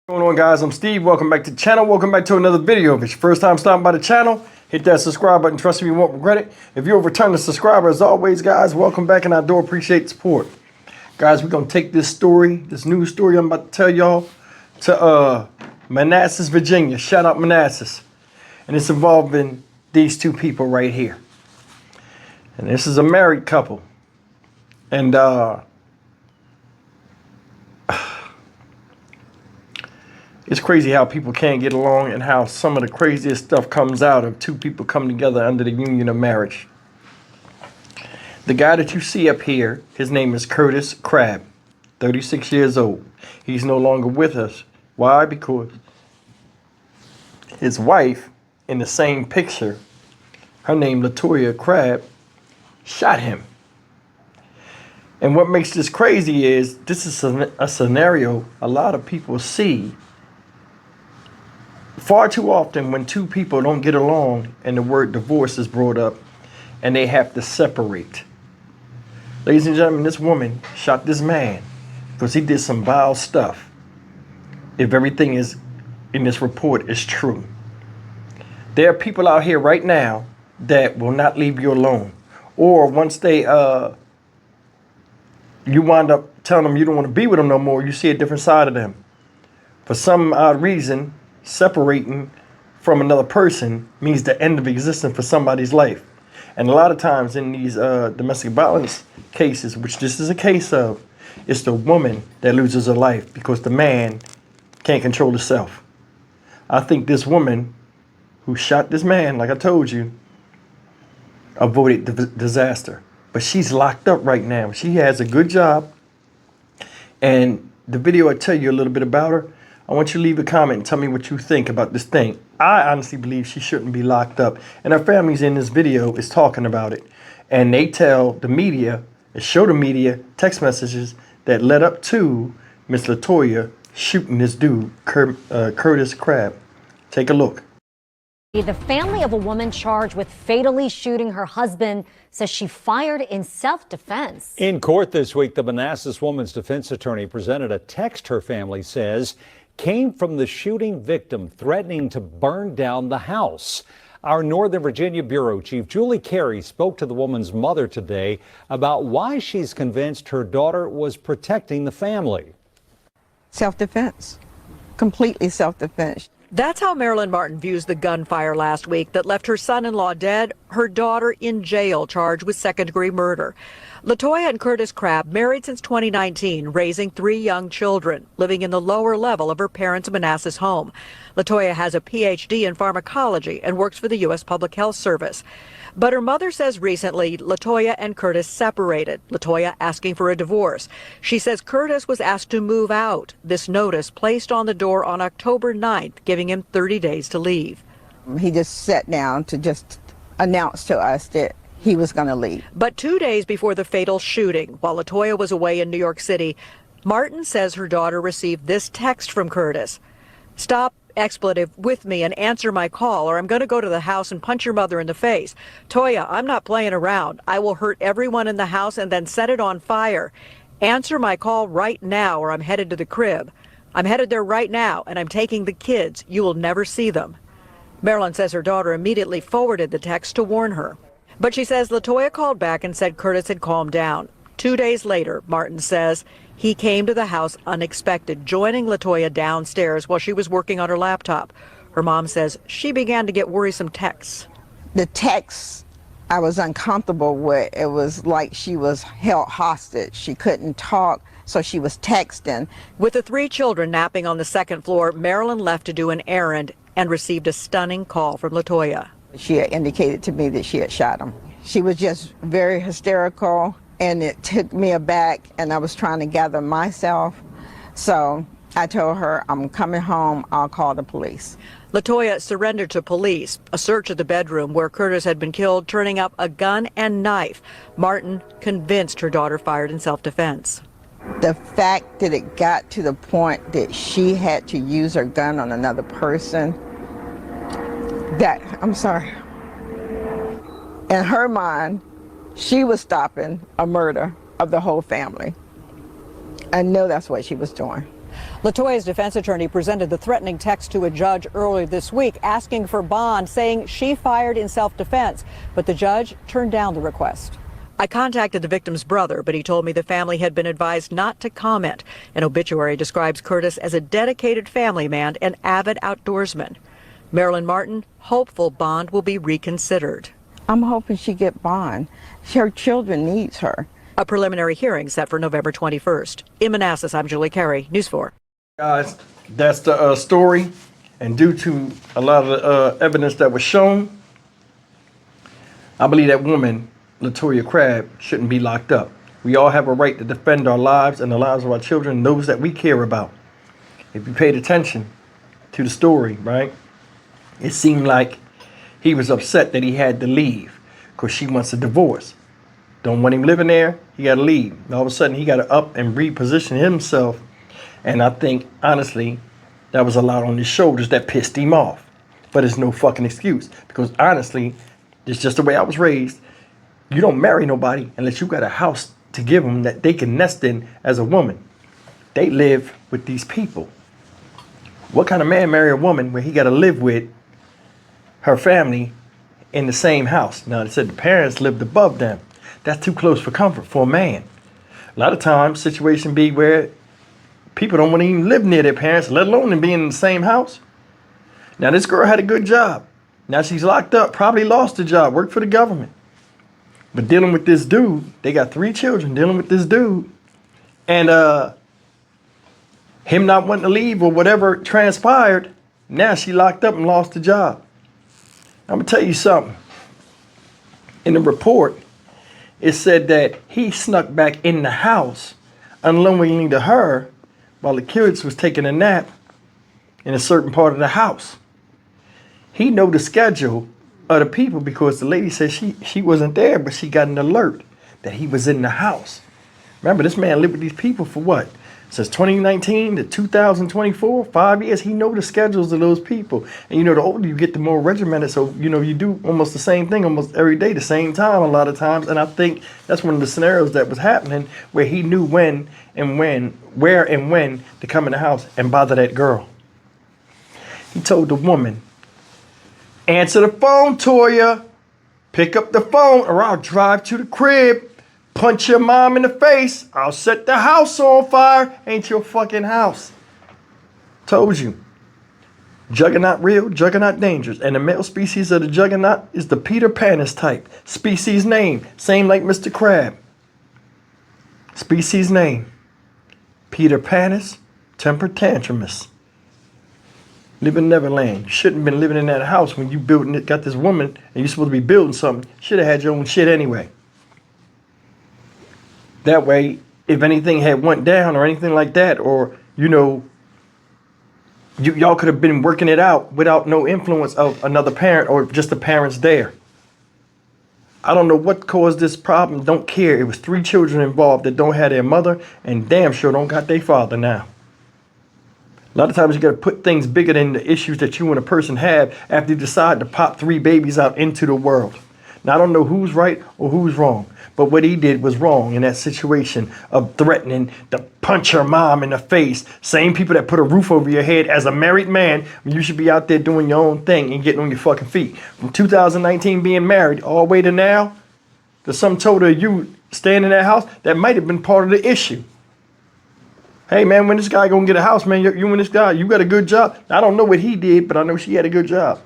What's going on, guys? I'm Steve. Welcome back to the channel. Welcome back to another video. If it's your first time stopping by the channel, hit that subscribe button. Trust me, you won't regret it. If you're a returning subscriber, as always, guys, welcome back, and I do appreciate the support. Guys, we're going to take this story, this news story I'm about to tell y'all, to Manassas, Virginia. Shout out Manassas. And it's involving these two people right here. And this is a married couple. And it's crazy how people can't get along and how some of the craziest stuff comes out of two people coming together under the union of marriage. The guy that you see up here, his name is Curtis Crabb, 36 years old. He's no longer with us. Why? Because his wife in the same picture, her name Latoya Crabb, shot him. And what makes this crazy is this is a scenario a lot of people see far too often when two people don't get along and the word divorce is brought up and they have to separate. Ladies and gentlemen, this woman shot this man because he did some vile stuff. If everything is in this report is true. There are people out here right now that will not leave you alone. Or once they you wind up telling them you don't want to be with them no more, you see a different side of them. For some odd reason, separating from another person means the end of existence for somebody's life. And a lot of times in these domestic violence cases, which this is a case of, it's the woman that loses her life because the man can't control himself. I think this woman who shot this man, like I told you, avoided the disaster. But she's locked up right now. She has a good job. And the video I tell you a little bit about her, I want you to leave a comment and tell me what you think about this thing. I honestly believe she shouldn't be locked up. And her family's in this video is talking about it. And they tell the media, and show the media text messages that led up to Miss Latoya shooting this dude, Curtis Crabb. Take a look. The family of a woman charged with fatally shooting her husband says she fired in self-defense. In court this week, the Manassas woman's defense attorney presented a text her family says came from the shooting victim threatening to burn down the house. Our Northern Virginia Bureau Chief Julie Carey spoke to the woman's mother today about why she's convinced her daughter was protecting the family. Self-defense, completely self-defense. That's how Marilyn Martin views the gunfire last week that left her son-in-law dead, her daughter in jail charged with second-degree murder. Latoya and Curtis Crabb married since 2019, raising 3 young children, living in the lower level of her parents' Manassas home. Latoya has a PhD in pharmacology and works for the U.S. Public Health Service. But her mother says recently Latoya and Curtis separated, Latoya asking for a divorce. She says Curtis was asked to move out. This notice placed on the door on October 9th, giving him 30 days to leave. He just sat down to just announce to us that he was going to leave. But 2 days before the fatal shooting, while Latoya was away in New York City, Martin says her daughter received this text from Curtis. "Stop expletive with me and answer my call, or I'm going to go to the house and punch your mother in the face. Toya, I'm not playing around. I will hurt everyone in the house and then set it on fire. Answer my call right now, or I'm headed to the crib. I'm headed there right now, and I'm taking the kids. You will never see them." Marilyn says her daughter immediately forwarded the text to warn her. But she says Latoya called back and said Curtis had calmed down. 2 days later, Martin says he came to the house unexpected, joining Latoya downstairs while she was working on her laptop. Her mom says she began to get worrisome texts. The texts I was uncomfortable with. It was like she was held hostage. She couldn't talk, so she was texting. With the 3 children napping on the second floor, Marilyn left to do an errand and received a stunning call from Latoya. She had indicated to me that she had shot him. She was just very hysterical, and it took me aback, and I was trying to gather myself. So I told her, I'm coming home, I'll call the police. Latoya surrendered to police. A search of the bedroom where Curtis had been killed, turning up a gun and knife. Martin convinced her daughter fired in self-defense. The fact that it got to the point that she had to use her gun on another person, I'm sorry. In her mind, she was stopping a murder of the whole family. I know that's what she was doing. LaToya's defense attorney presented the threatening text to a judge earlier this week, asking for bond, saying she fired in self-defense. But the judge turned down the request. I contacted the victim's brother, but he told me the family had been advised not to comment. An obituary describes Curtis as a dedicated family man and avid outdoorsman. Marilyn Martin, hopeful bond will be reconsidered. I'm hoping she get bond. Her children needs her. A preliminary hearing set for November 21st. In Manassas, I'm Julie Carey, News 4. Guys, that's the story. And due to a lot of the evidence that was shown, I believe that woman, LaToya Crabb, shouldn't be locked up. We all have a right to defend our lives and the lives of our children and those that we care about. If you paid attention to the story, right, it seemed like he was upset that he had to leave because she wants a divorce. Don't want him living there, he got to leave. And all of a sudden, he got to up and reposition himself. And I think, honestly, that was a lot on his shoulders that pissed him off. But it's no fucking excuse. Because honestly, it's just the way I was raised. You don't marry nobody unless you got a house to give them that they can nest in as a woman. They live with these people. What kind of man marry a woman where he got to live with her family in the same house? Now, they said the parents lived above them. That's too close for comfort for a man. A lot of times, situation be where people don't want to even live near their parents, let alone being in the same house. Now, this girl had a good job. Now she's locked up, probably lost the job, worked for the government. But dealing with this dude, they got 3 children dealing with this dude. And him not wanting to leave or whatever transpired, now she locked up and lost the job. I'm going to tell you something. In the report, it said that he snuck back in the house unwillingly to her while the kids was taking a nap in a certain part of the house. He know the schedule of the people because the lady said she wasn't there, but she got an alert that he was in the house. Remember, this man lived with these people for what? Since 2019 to 2024, 5 years, he know the schedules of those people. And you know, the older you get, the more regimented. So, you know, you do almost the same thing almost every day, the same time a lot of times. And I think that's one of the scenarios that was happening where he knew where and when to come in the house and bother that girl. He told the woman, answer the phone, Toya. Pick up the phone or I'll drive to the crib. Punch your mom in the face. I'll set the house on fire. Ain't your fucking house. Told you. Juggernaut real, juggernaut dangerous. And the male species of the juggernaut is the Peter Panis type. Species name, same like Mr. Crab. Species name, Peter Panis, temper tantrumus. Live in Neverland. You shouldn't have been living in that house when you building it, got this woman, and you're supposed to be building something. Should have had your own shit anyway. That way, if anything had went down or anything like that, or, you know, y'all could have been working it out without no influence of another parent or just the parents there. I don't know what caused this problem. Don't care. It was 3 children involved that don't have their mother and damn sure don't got their father now. A lot of times you got to put things bigger than the issues that you and a person have after you decide to pop 3 babies out into the world. Now, I don't know who's right or who's wrong, but what he did was wrong in that situation of threatening to punch her mom in the face. Same people that put a roof over your head as a married man, you should be out there doing your own thing and getting on your fucking feet. From 2019 being married all the way to now, the sum total of you staying in that house, that might have been part of the issue. Hey man, when this guy gonna get a house, man, you and this guy, you got a good job. I don't know what he did, but I know she had a good job.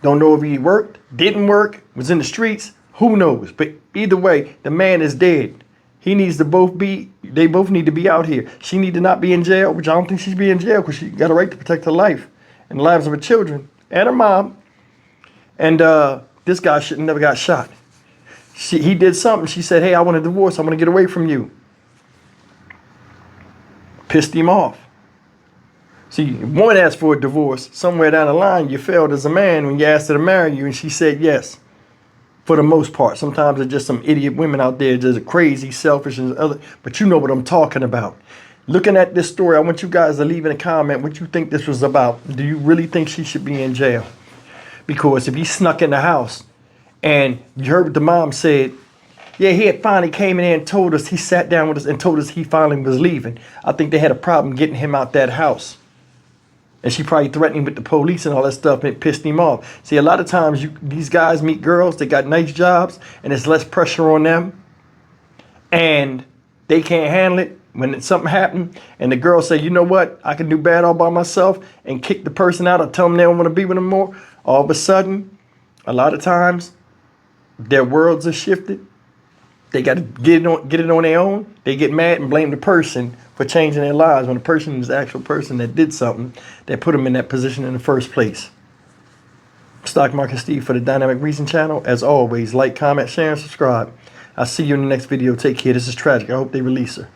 Don't know if he worked, didn't work, was in the streets, who knows? But either way, the man is dead. He needs to they both need to be out here. She need to not be in jail, which I don't think she should be in jail because she got a right to protect her life and the lives of her children and her mom. And this guy should have never got shot. He did something. She said, hey, I want a divorce. I want to get away from you. Pissed him off. See, if a woman asked for a divorce, somewhere down the line, you failed as a man when you asked her to marry you, and she said yes. For the most part. Sometimes there's just some idiot women out there just crazy, selfish, and other. But you know what I'm talking about. Looking at this story, I want you guys to leave in a comment what you think this was about. Do you really think she should be in jail? Because if he snuck in the house and you heard what the mom said, Yeah, he had finally came in there and told us, he sat down with us and told us he finally was leaving. I think they had a problem getting him out that house. And she probably threatened him with the police and all that stuff, and it pissed him off. See, a lot of times these guys meet girls that got nice jobs and there's less pressure on them and they can't handle it. When something happened and the girl say, you know what, I can do bad all by myself, and kick the person out or tell them they don't want to be with them more, all of a sudden, a lot of times, their worlds are shifted. They got to get it on their own. They get mad and blame the person for changing their lives when the person is the actual person that did something that put them in that position in the first place. Stock Market Steve for the Dynamic Reason channel. As always, like, comment, share, and subscribe. I'll see you in the next video. Take care. This is tragic. I hope they release her.